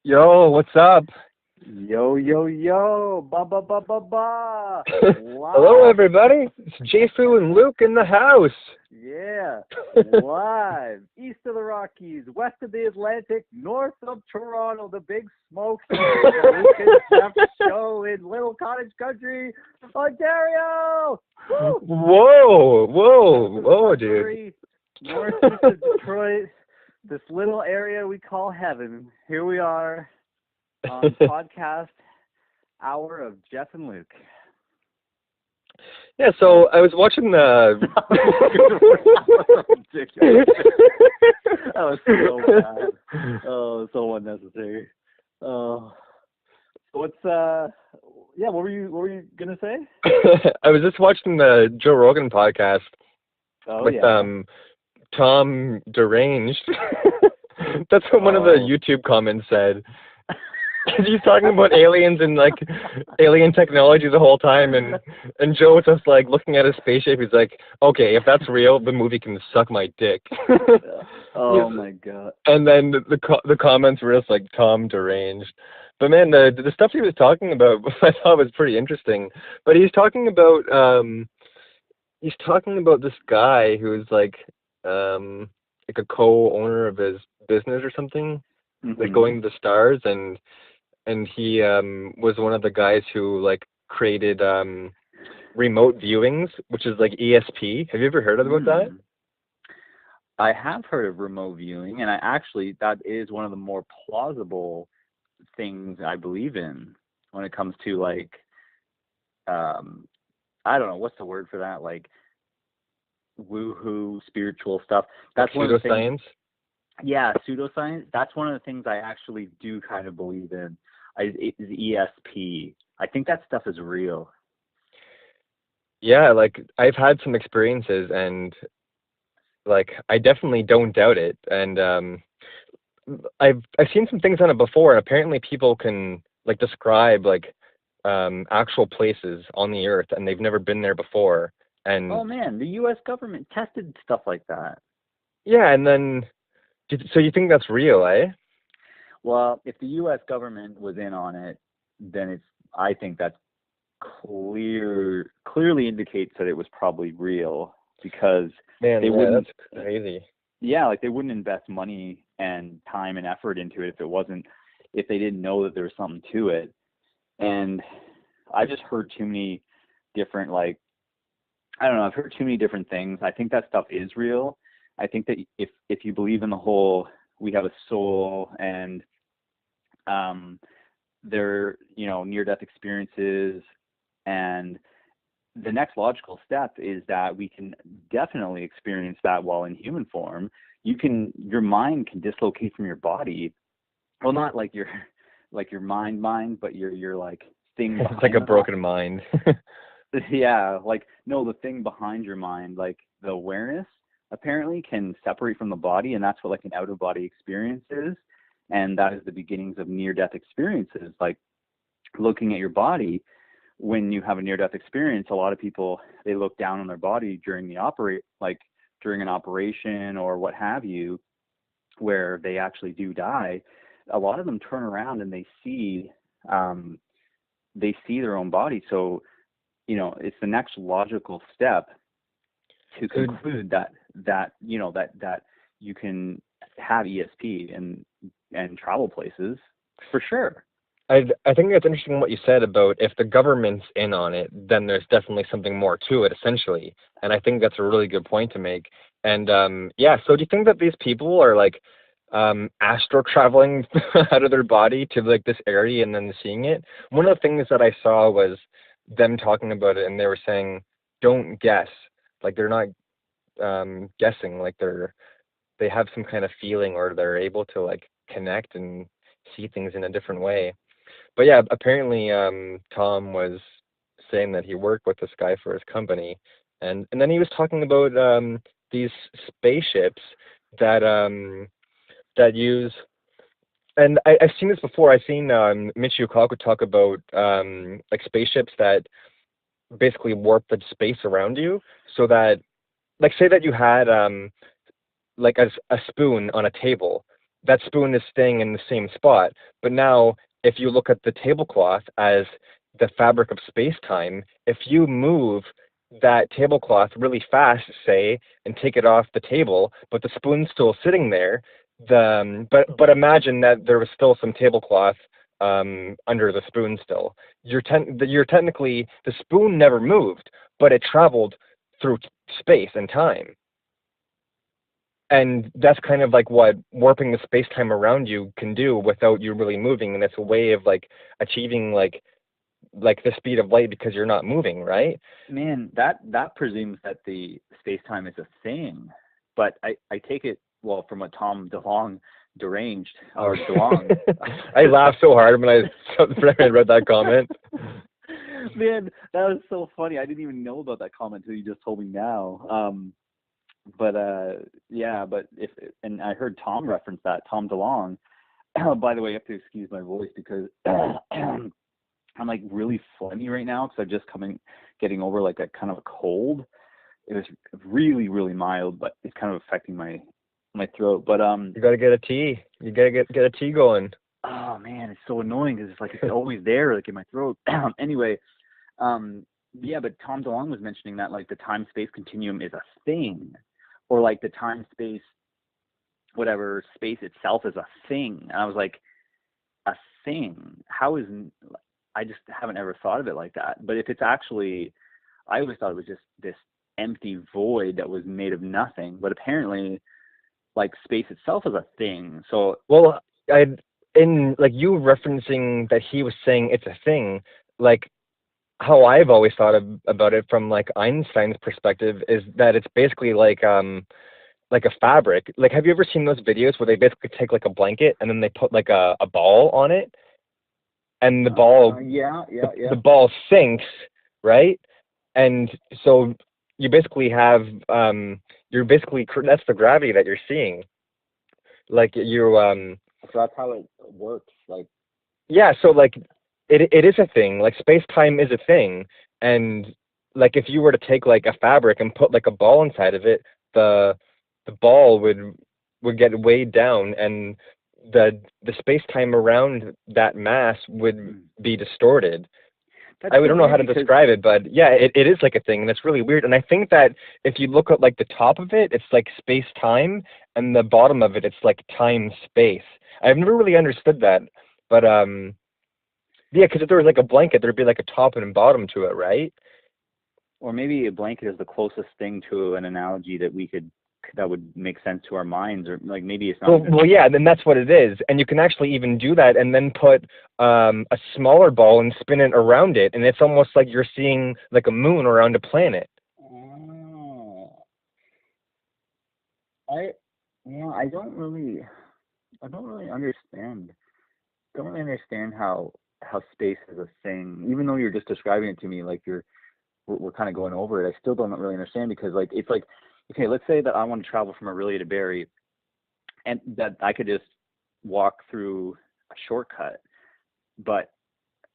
Yo, what's up? Yo, yo, yo, ba ba ba ba ba, Hello, live, everybody. It's Jefu and Luke in the house. yeah, live, east of the Rockies, west of the Atlantic, north of Toronto, the big smoke from the Luke and Jeff show in Little Cottage Country, Ontario. Woo! Whoa, dude. Northeast of Detroit, this little area we call heaven. Here we are on podcast hour of Jeff and Luke. Yeah, so I was watching the. That was so bad. Oh, so unnecessary. Oh, what's yeah? What were you gonna say? I was just watching the Joe Rogan podcast Oh with yeah. Tom Deranged. That's what one of the YouTube comments said. He's talking about aliens and like alien technology the whole time, and Joe was just like looking at his spaceship. He's like, okay, if that's real, the movie can suck my dick. Oh my god. And then the comments were just like Tom Deranged. But man, the stuff he was talking about I thought was pretty interesting. But he's talking about this guy who's like a co-owner of his business or something, like going to the stars, and he was one of the guys who like created remote viewings, which is like ESP. Have you ever heard about that? I have heard of remote viewing, and that is one of the more plausible things I believe in when it comes to like I don't know, what's the word for that, like woohoo spiritual stuff. That's like pseudoscience. Yeah, pseudoscience. That's one of the things I actually do kind of believe in. Is ESP. I think that stuff is real. Yeah, like I've had some experiences, and like I definitely don't doubt it. And I've seen some things on it before, and apparently people can like describe like actual places on the earth, and they've never been there before. And oh man, the U.S. government tested stuff like that. Yeah, and then so you think that's real, eh? Well, if the U.S. government was in on it, then I think that clearly indicates that it was probably real, because they wouldn't. That's crazy. Yeah, like they wouldn't invest money and time and effort into it if they didn't know that there was something to it. And I just heard too many different, like, I don't know, I've heard too many different things. I think that stuff is real. I think that if you believe in the whole, we have a soul, and there, near-death experiences, and the next logical step is that we can definitely experience that while in human form. Your mind can dislocate from your body. Well, not like your mind, but your like thing behind. It's like a broken mind. Yeah, like no, the thing behind your mind, like the awareness, apparently can separate from the body, and that's what like an out-of-body experience is. And that is the beginnings of near-death experiences. Like looking at your body, when you have a near-death experience, a lot of people, they look down on their body during during an operation or what have you, where they actually do die. A lot of them turn around and they see their own body. So, it's the next logical step to conclude that you can have ESP and travel places for sure. I think it's interesting what you said about if the government's in on it, then there's definitely something more to it, essentially. And I think that's a really good point to make. And so do you think that these people are like astro traveling out of their body to like this area and then seeing it? One of the things that I saw was them talking about it, and they were saying, don't guess. Like they're not guessing, like they have some kind of feeling, or they're able to like connect and see things in a different way. But yeah, apparently Tom was saying that he worked with this guy for his company, and then he was talking about these spaceships that use, and I've seen this before. I've seen Michio Kaku talk about like spaceships that basically warp the space around you, so that, like, say that you had like a spoon on a table, that spoon is staying in the same spot. But now, if you look at the tablecloth as the fabric of space-time, if you move that tablecloth really fast, say, and take it off the table, but the spoon's still sitting there, but imagine that there was still some tablecloth under the spoon still. You're technically, the spoon never moved, but it traveled through space and time. And that's kind of like what warping the space-time around you can do without you really moving, and it's a way of like achieving like the speed of light because you're not moving, right? Man, that presumes that the space-time is a thing, but I take it, well, from what Tom DeLonge deranged, or DeLonge. I laughed so hard when I read that comment. Man, that was so funny. I didn't even know about that comment until you just told me now. But and I heard Tom reference that, Tom DeLonge. By the way, you have to excuse my voice because I'm like really phlegmy right now because I'm just getting over like a kind of a cold. It was really, really mild, but it's kind of affecting my throat. But you gotta get a tea. You gotta get a tea going. Oh man, it's so annoying because it's like it's always there, like in my throat. Anyway, yeah, but Tom DeLonge was mentioning that like the time-space continuum is a thing, or like the time-space, whatever, space itself is a thing. And I was like, a thing? How is? I just haven't ever thought of it like that. But if it's actually, I always thought it was just this empty void that was made of nothing. But apparently, like space itself is a thing. So well, in like you referencing that he was saying it's a thing, like how I've always thought about it from like Einstein's perspective is that it's basically like a fabric. Like, have you ever seen those videos where they basically take like a blanket and then they put like a ball on it, and the ball the ball sinks, right? And so you basically have that's the gravity that you're seeing. Like so that's how it works. Like, yeah, so like it is a thing. Like space-time is a thing, and like if you were to take like a fabric and put like a ball inside of it, the ball would get weighed down, and the space-time around that mass would be distorted. I don't know how to describe it, but yeah, it is like a thing, and it's really weird. And I think that if you look at like the top of it, it's like space-time, and the bottom of it, it's like time-space. I've never really understood that, but yeah, because if there was like a blanket, there'd be like a top and bottom to it, right? Or maybe a blanket is the closest thing to an analogy that would make sense to our minds, or like maybe it's not. Well, yeah, then that's what it is, and you can actually even do that, and then put a smaller ball and spin it around it, and it's almost like you're seeing like a moon around a planet. Oh. I don't really understand. Don't really understand how space is a thing, even though you're just describing it to me like we're kind of going over it. I still don't really understand, because like it's like, okay, let's say that I want to travel from Orillia to Barrie, and that I could just walk through a shortcut, but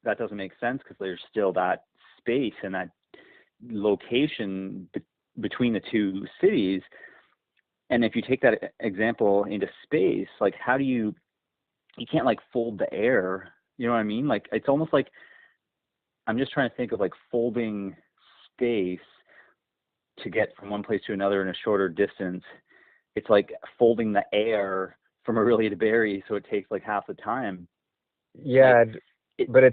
that doesn't make sense because there's still that space and that location between the two cities. And if you take that example into space, like how do you can't like fold the air, you know what I mean? Like it's almost like, I'm just trying to think of like folding space to get from one place to another in a shorter distance. It's like folding the air from Orillia to Barrie, so it takes like half the time. Yeah, but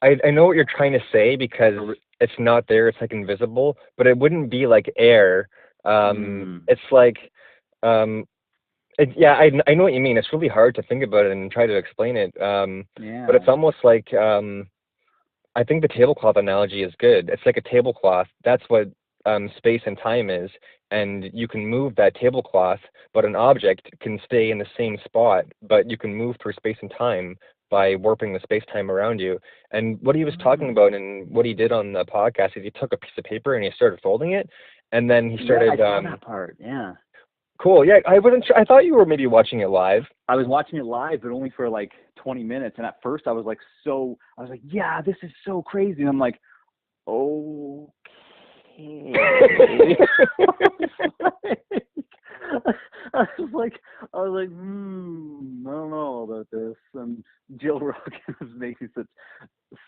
I know what you're trying to say, because it's not there, it's like invisible, but it wouldn't be like air. It's like yeah, I know what you mean. It's really hard to think about it and try to explain it. Yeah. But it's almost like I think the tablecloth analogy is good. It's like a tablecloth. That's what space and time is, and you can move that tablecloth, but an object can stay in the same spot, but you can move through space and time by warping the space-time around you. And what he was talking about, and what he did on the podcast, is he took a piece of paper and he started folding it, and then he started. I saw that part. Yeah. Cool. Yeah, I wasn't sure. I thought you were maybe watching it live. I was watching it live, but only for like 20 minutes. And at first, I was like, yeah, this is so crazy. And I'm like, okay. I was like, I don't know about this. And Joe Rogan was making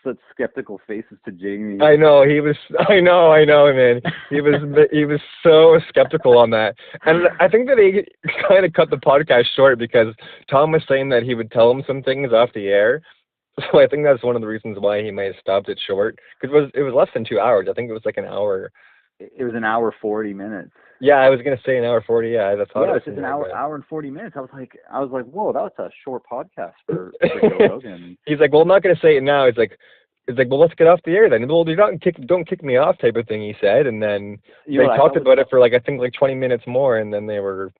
such skeptical faces to Jamie. I know, man. He was so skeptical on that. And I think that he kind of cut the podcast short because Tom was saying that he would tell him some things off the air. So I think that's one of the reasons why he might have stopped it short. Because it was less than 2 hours. I think it was like an hour. It was an hour 40 minutes. Yeah, I was gonna say an hour 40. Yeah, that's how. Yeah, it's just an hour and 40 minutes. I was like, whoa, that was a short podcast for Joe Rogan. He's like, well, I'm not gonna say it now. He's like, well, let's get off the air then. Well, don't kick me off, type of thing. He said, and then they talked about it for like, I think, like 20 minutes more, and then they were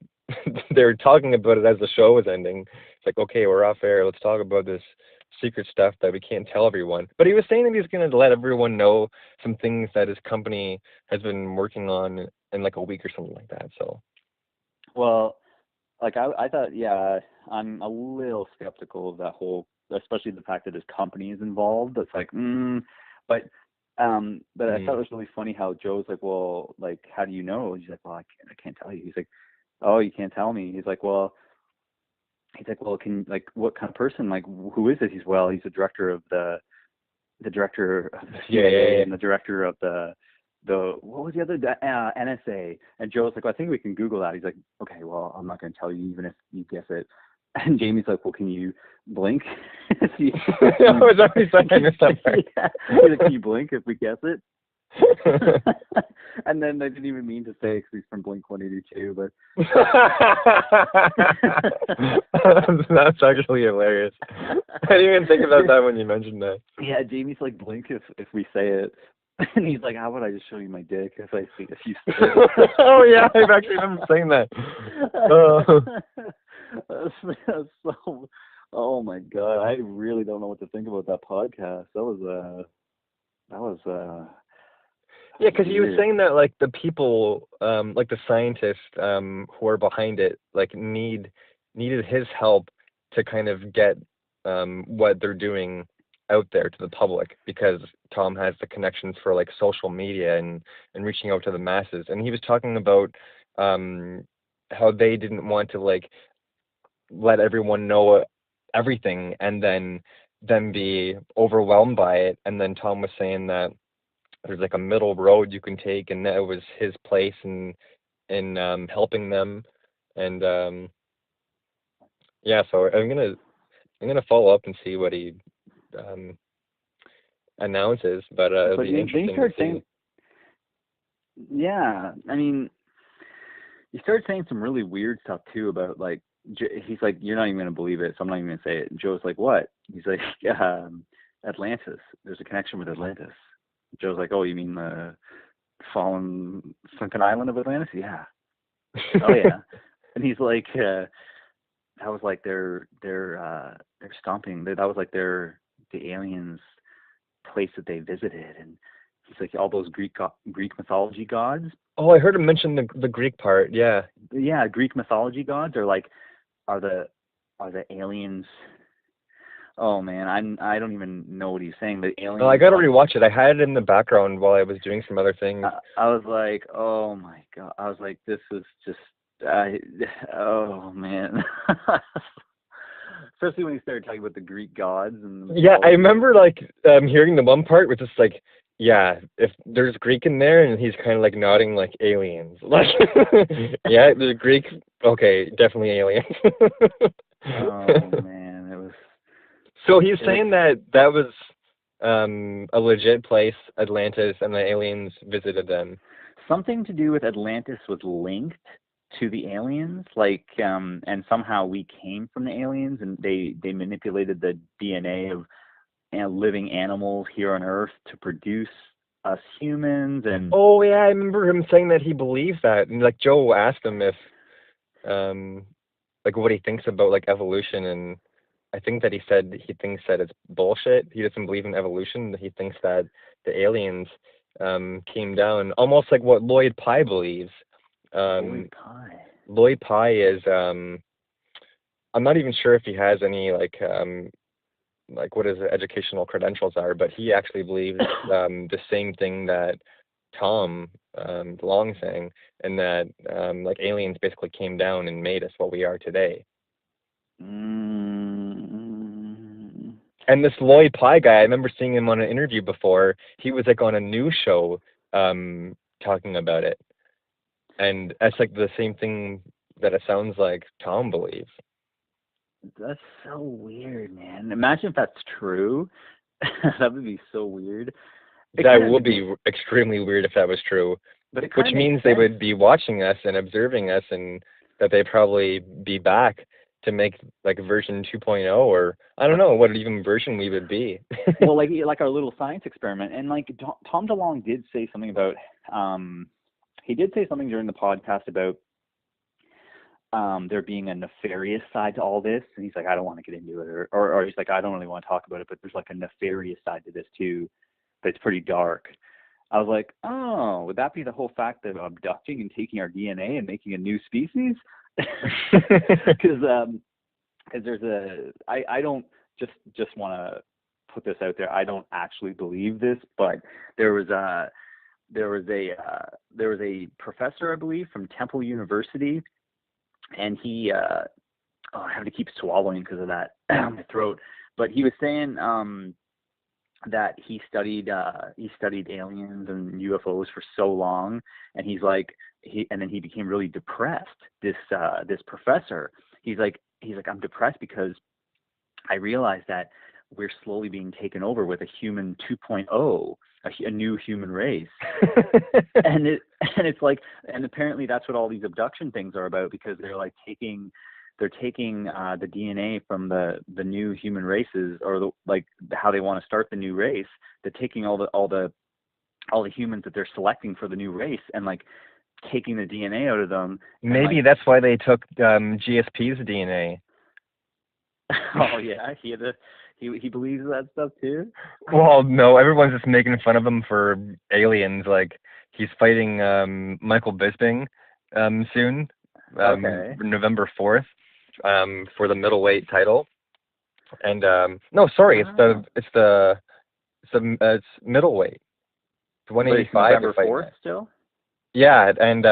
talking about it as the show was ending. It's like, okay, we're off air. Let's talk about this secret stuff that we can't tell everyone. But he was saying that he's going to let everyone know some things that his company has been working on in like a week or something like that. So, well, like I thought, yeah, I'm a little skeptical of that whole, especially the fact that his company is involved. It's like, but I thought it was really funny how Joe's like, well, like, how do you know? He's like, well, I can't tell you. He's like, oh, you can't tell me. He's like, well, what kind of person, like, who is it? He's the director of the CIA and the director of the what was the other, NSA. And Joe's like, well, I think we can Google that. He's like, okay, well, I'm not going to tell you even if you guess it. And Jamie's like, well, can you blink? I was already saying this stuff. Yeah. He's like, can you blink if we guess it? And then I didn't even mean to say because he's from Blink-182, but that's actually hilarious. I didn't even think about that when you mentioned that. Yeah, Jamie's like, blink if we say it, and he's like, how about I just show you my dick if you say it? Oh yeah, I've actually been saying that. That's so. Oh my god, I really don't know what to think about that podcast. That was. Yeah, because he was saying that like the people, like the scientists who are behind it, like needed his help to kind of get what they're doing out there to the public, because Tom has the connections for like social media and reaching out to the masses. And he was talking about how they didn't want to like let everyone know everything and then be overwhelmed by it. And then Tom was saying that there's like a middle road you can take, and that was his place in helping them. And yeah, so I'm gonna follow up and see what he announces, but it'll be interesting to see. Yeah, I mean, he started saying some really weird stuff too about like, he's like, you're not even gonna believe it, so I'm not even gonna say it. And Joe's like, what? He's like, Atlantis. There's a connection with Atlantis. Joe's like, oh, you mean the fallen sunken island of Atlantis? Yeah. Oh yeah. And he's like, that was like their stomping. That was like the aliens' place that they visited. And he's like, all those Greek mythology gods. Oh, I heard him mention the Greek part. Yeah. Yeah, Greek mythology gods are the aliens. Oh man, I don't even know what he's saying. The aliens. Oh, I gotta rewatch it. I had it in the background while I was doing some other things. I was like, oh my god. I was like, this is just. Oh man. Especially when he started talking about the Greek gods and. Yeah, I remember like hearing the one part with just like, yeah, if there's Greek in there, and he's kind of like nodding like aliens. Like, yeah, there's Greek. Okay, definitely aliens. Oh man, it was. So he's saying that was a legit place, Atlantis, and the aliens visited them. Something to do with Atlantis was linked to the aliens, like, and somehow we came from the aliens, and they manipulated the DNA of living animals here on Earth to produce us humans. And oh yeah, I remember him saying that he believes that, and like Joe asked him if, like what he thinks about like evolution, and I think that he said he thinks that it's bullshit. He doesn't believe in evolution. He thinks that the aliens came down, almost like what Lloyd Pye believes. Lloyd Pye is I'm not even sure if he has any like what his educational credentials are, but he actually believes the same thing that Tom DeLonge saying, and that like aliens basically came down and made us what we are today. Mm. And this Lloyd Pye guy, I remember seeing him on an interview before. He was like on a news show talking about it, and that's like the same thing that it sounds like Tom believes. That's so weird, man. Imagine if that's true. That would be so weird. That would be extremely weird if that was true. But it Which means they would be watching us and observing us, and that they'd probably be back to make like version 2.0, or I don't know what even version we would be. Well, like our little science experiment. And like Tom DeLonge did say something about he did say something during the podcast about there being a nefarious side to all this, and he's like, I don't want to get into it, or he's like, I don't really want to talk about it, but there's like a nefarious side to this too that's pretty dark. I was like, oh, would that be the whole fact of abducting and taking our DNA and making a new species? Because there's I don't just want to put this out there. I don't actually believe this, but there was a professor, I believe, from Temple University, and he I have to keep swallowing because of that my throat. But he was saying that he studied aliens and UFOs for so long, and and then he became really depressed. This professor, he's like I'm depressed because I realized that we're slowly being taken over with a human 2.0, a new human race. and it's like, and apparently that's what all these abduction things are about, because they're like taking the DNA from the new human races, or like how they want to start the new race. They're taking all the humans that they're selecting for the new race and like taking the DNA out of them. Maybe that's why they took GSP's DNA. Oh yeah, he believes that stuff too. Well, no, everyone's just making fun of him for aliens. Like he's fighting Michael Bisbing soon, November 4th, for the middleweight title. And no, sorry, it's middleweight. It's 185. November 4th still. Yeah, and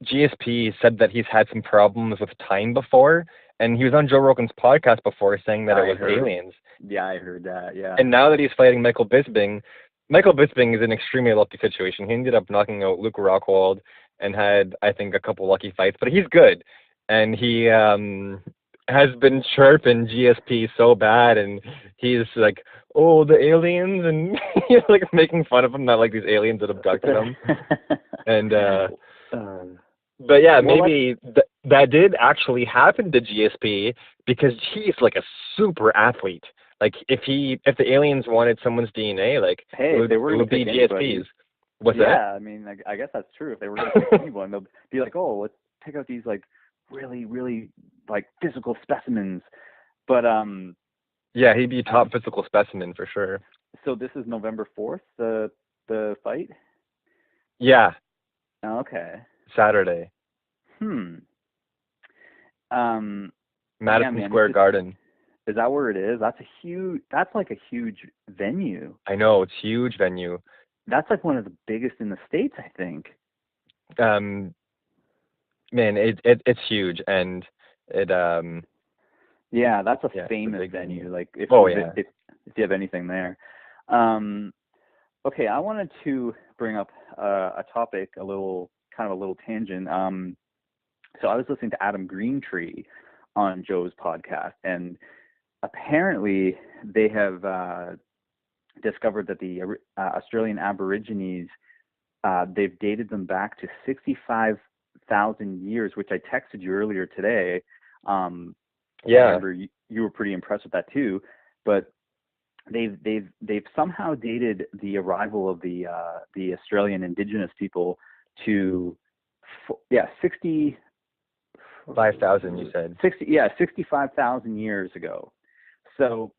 GSP said that he's had some problems with time before, and he was on Joe Rogan's podcast before saying that it was aliens. Yeah, I heard that, yeah. And now that he's fighting Michael Bisbing is in an extremely lucky situation. He ended up knocking out Luke Rockhold and had, I think, a couple lucky fights, but he's good. And he has been chirping GSP so bad, and he's like, oh, the aliens, and he's like making fun of him, that like these aliens that abducted him. And but yeah, maybe that did actually happen to GSP, because he's like a super athlete. Like if the aliens wanted someone's DNA, like it would be GSP's. What's that? Yeah, I mean, I guess that's true. If they were going to pick anyone, they'll be like, oh, let's pick out these like really, really like physical specimens. But yeah, he'd be top physical specimen for sure. So this is November 4th, the fight? Yeah. Okay. Saturday. Madison Square Garden. Is that where it is? That's like a huge venue. I know, it's a huge venue. That's like one of the biggest in the States, I think. Man, it's huge, and it yeah, that's a famous venue. Like if you have anything there. Okay, I wanted to bring up a topic, a little tangent. So I was listening to Adam Greentree on Joe's podcast, and apparently they have discovered that the Australian Aborigines, they've dated them back to 65,000 years, which I texted you earlier today. Yeah, I remember you were pretty impressed with that too. But they've somehow dated the arrival of the Australian Indigenous people to 5,000. You said 65,000 years ago. So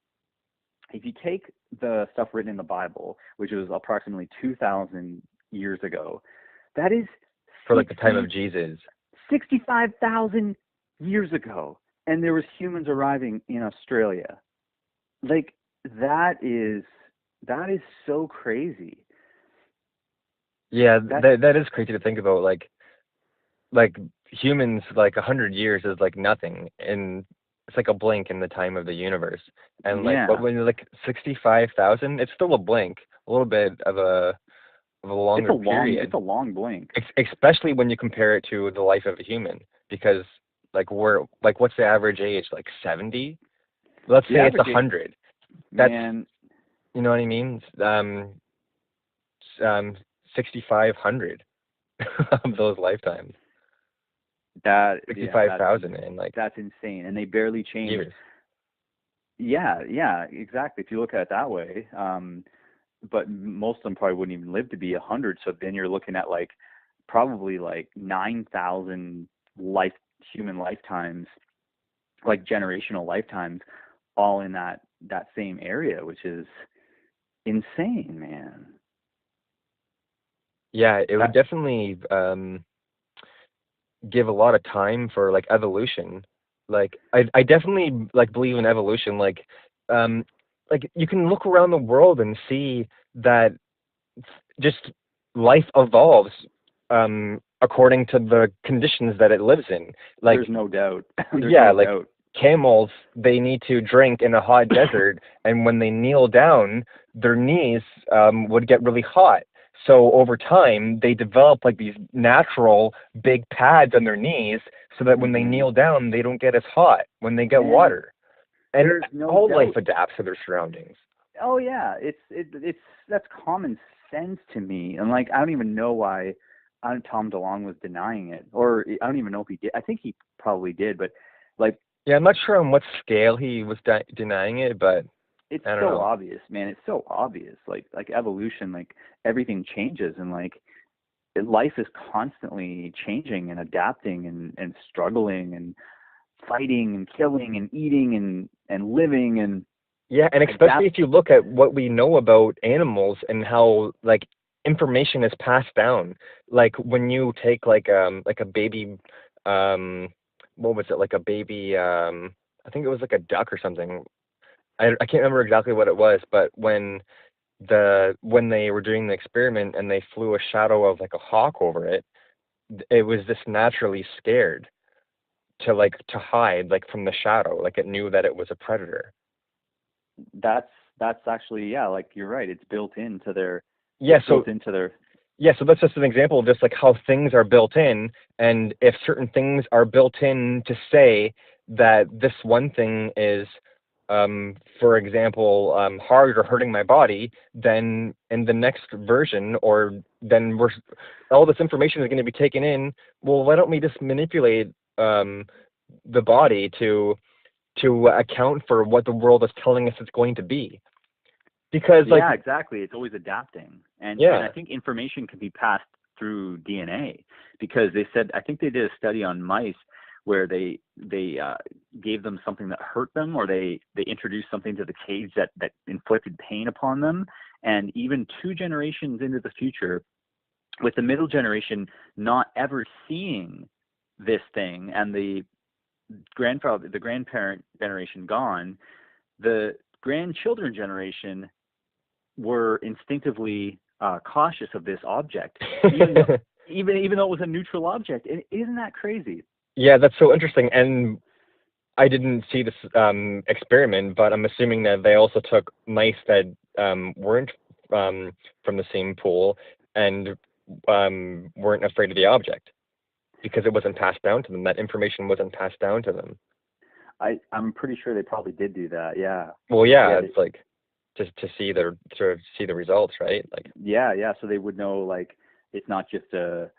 if you take the stuff written in the Bible, which was approximately 2,000 years ago, that is for like the time of Jesus. 65,000 years ago, and there was humans arriving in Australia. Like that is so crazy. Yeah, That that is crazy to think about. Like humans, like 100 years is like nothing, and it's like a blink in the time of the universe. And like, but yeah, when you're like 65,000, it's still a blink, a little bit of a longer it's period. a long blink. Especially when you compare it to the life of a human, because like we're like, what's the average age? Like 70? Let's The say it's average age, 100. That's, man, you know what I mean? 6,500 of those lifetimes. yeah, 65,000 in like that's insane, and they barely change. years. Yeah, yeah, exactly. If you look at it that way, but most of them probably wouldn't even live to be 100. So then you're looking at like probably like 9,000 life human lifetimes, like generational lifetimes, all in that same area, which is insane, man. Yeah, it would That definitely give a lot of time for like evolution. Like I definitely like believe in evolution. Um like you can look around the world and see that just life evolves according to the conditions that it lives in. Like there's no doubt. There's yeah, no like doubt. camels, they need to drink in a hot desert, and when they kneel down, their knees would get really hot. So over time, they develop like these natural big pads on their knees, so that when they Hmm. kneel down, they don't get as hot when they get Man, water. And there's no all life doubt. adapts to their surroundings. Oh yeah, it's that's common sense to me. And like I don't even know why Tom DeLonge was denying it, or I don't even know if he did. I think he probably did, but like Yeah, I'm not sure on what scale he was denying it, but it's I don't so know. obvious, man. It's so obvious. Like evolution, like everything changes, and like life is constantly changing and adapting and struggling and fighting and killing and eating and living and Yeah, and especially adapt. if you look at what we know about animals and how like information is passed down. Like when you take like a baby what was it? Like a baby I think it was like a duck or something. I can't remember exactly what it was, but when they were doing the experiment and they flew a shadow of like a hawk over it, it was just naturally scared to hide like from the shadow, like it knew that it was a predator. That's actually, yeah, like you're right. Yeah, It's so built into their yeah, so that's just an example of just like how things are built in, and if certain things are built in to say that this one thing is, for example, hard or hurting my body, then in the next version, or then all this information is going to be taken in. Well, why don't we just manipulate the body to account for what the world is telling us it's going to be? Because like, Yeah, exactly. It's always adapting. And I yeah, think information can be passed through DNA, because they said, I think they did a study on mice where they gave them something that hurt them, or they introduced something to the cage that inflicted pain upon them, and even 2 generations into the future, with the middle generation not ever seeing this thing, and the grandparent generation gone, the grandchildren generation were instinctively cautious of this object, even though even though it was a neutral object. Isn't that crazy? yeah, that's so interesting. And I didn't see this experiment, but I'm assuming that they also took mice that weren't from the same pool and weren't afraid of the object because it wasn't passed down to them. That information wasn't passed down to them. I'm pretty sure they probably did do that. Yeah, Well, yeah, yeah, it's like just to see the sort of see the results, right? Like, yeah. So they would know, like, it's not just a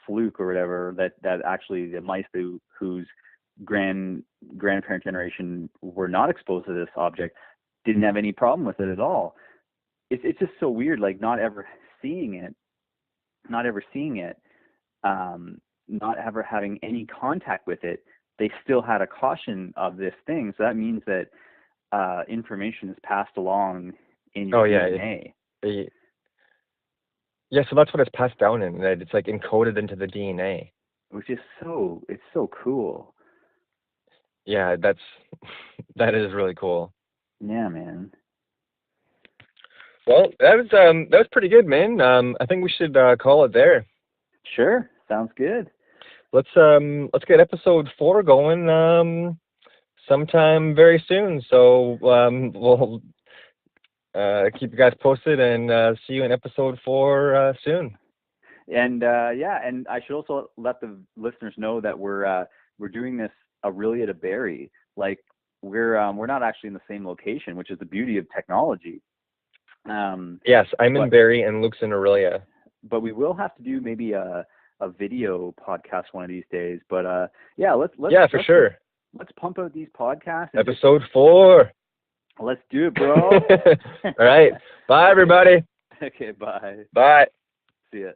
fluke or whatever. That actually the mice whose grandparent generation were not exposed to this object didn't have any problem with it at all. It's just so weird, like not ever seeing it, not ever having any contact with it. They still had a caution of this thing. So that means that information is passed along in your oh yeah, DNA, it, yeah. So that's what it's passed down in. That it's like encoded into the DNA. which is it's so cool. Yeah, that is really cool. Yeah, man. Well, that was pretty good, man. I think we should call it there. Sure, sounds good. Let's get episode 4 going sometime very soon. So we'll keep you guys posted and see you in episode 4 soon. And and I should also let the listeners know that we're doing this Orillia to Barrie. Like we're not actually in the same location, which is the beauty of technology. Yes, I'm in Barrie and Luke's in Orillia. But we will have to do maybe a video podcast one of these days. But let's sure. Let's pump out these podcasts. Episode 4. Let's do it, bro. All right. Bye, everybody. Okay, bye. Bye. See ya.